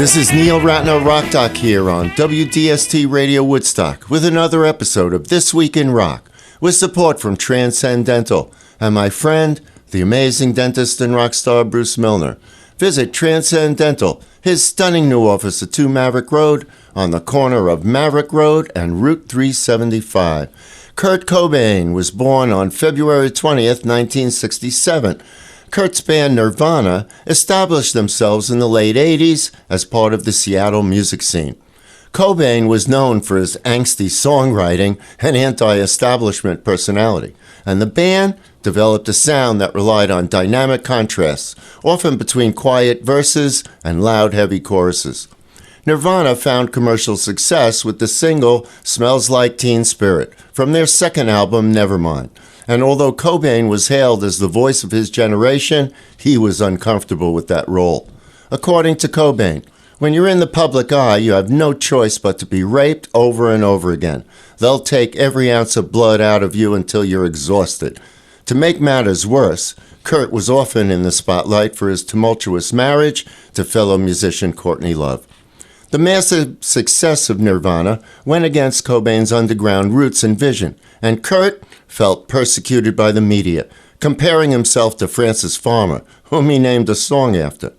This is Neil Ratner Rock Doc here on WDST Radio Woodstock with another episode of This Week in Rock with support from Transcend Dental and my friend, the amazing dentist and rock star Bruce Milner. Visit Transcend Dental, his stunning new office at 2 Maverick Road on the corner of Maverick Road and Route 375. Kurt Cobain was born on February 20th, 1967. Kurt's band Nirvana established themselves in the late 80s as part of the Seattle music scene. Cobain was known for his angsty songwriting and anti-establishment personality, and the band developed a sound that relied on dynamic contrasts, often between quiet verses and loud, heavy choruses. Nirvana found commercial success with the single Smells Like Teen Spirit from their second album, Nevermind. And although Cobain was hailed as the voice of his generation, he was uncomfortable with that role. According to Cobain, when you're in the public eye, you have no choice but to be raped over and over again. They'll take every ounce of blood out of you until you're exhausted. To make matters worse, Kurt was often in the spotlight for his tumultuous marriage to fellow musician Courtney Love. The massive success of Nirvana went against Cobain's underground roots and vision, and Kurt felt persecuted by the media, comparing himself to Francis Farmer, whom he named a song after.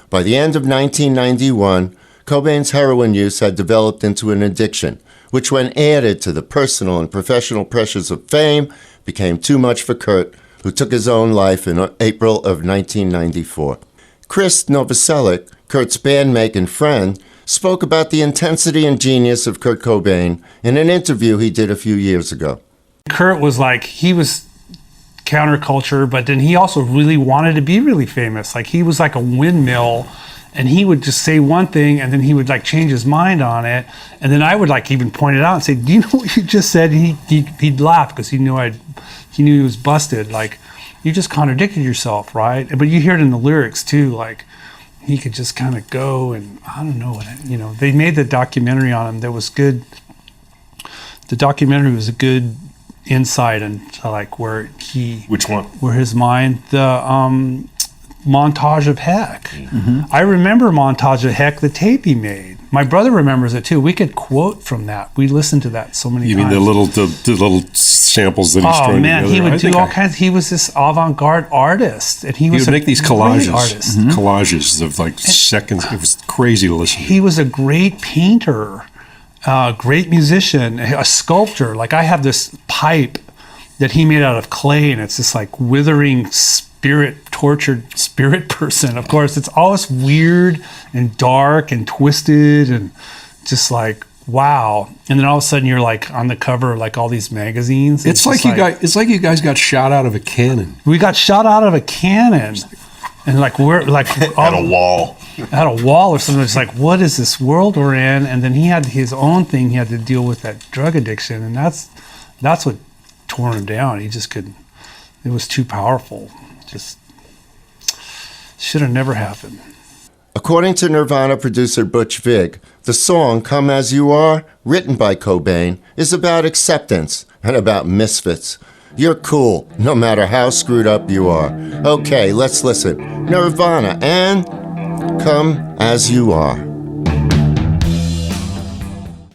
By the end of 1991, Cobain's heroin use had developed into an addiction, which when added to the personal and professional pressures of fame, became too much for Kurt, who took his own life in April of 1994. Chris Novoselic, Kurt's bandmate and friend, spoke about the intensity and genius of Kurt Cobain in an interview he did a few years ago. Kurt was like, he was counterculture, but then he also really wanted to be really famous. Like he was like a windmill, and he would just say one thing and then he would like change his mind on it. And then I would like even point it out and say, do you know what you just said? He'd laugh because he knew he was busted. Like, you just contradicted yourself, right? But you hear it in the lyrics too, like he could just kind of go, and I don't know what, they made the documentary on him that was good. The documentary was a good insight into like Which one? Where his mind, the Montage of Heck. Mm-hmm. I remember Montage of Heck, the tape he made. My brother remembers it too. We could quote from that. We listened to that so many times. You mean the little samples that he strung together? Oh man, he would do all kinds. He was this avant-garde artist, and he would make these collages. Artist. Mm-hmm. Collages of like seconds. It was crazy to listen to. He was a great painter, great musician, a sculptor. Like I have this pipe that he made out of clay, and it's this like withering tortured spirit person. Of course, it's always weird and dark and twisted and just like, wow. And then all of a sudden you're like on the cover of like all these magazines. It's like you guys got shot out of a cannon. We got shot out of a cannon. And like we're like at a wall. At a wall or something. It's like, what is this world we're in? And then he had his own thing. He had to deal with that drug addiction, and that's what tore him down. He just couldn't. It was too powerful. Just should have never happened. According to Nirvana producer Butch Vig, the song Come As You Are, written by Cobain, is about acceptance and about misfits. You're cool, no matter how screwed up you are. Okay, let's listen. Nirvana and Come As You Are.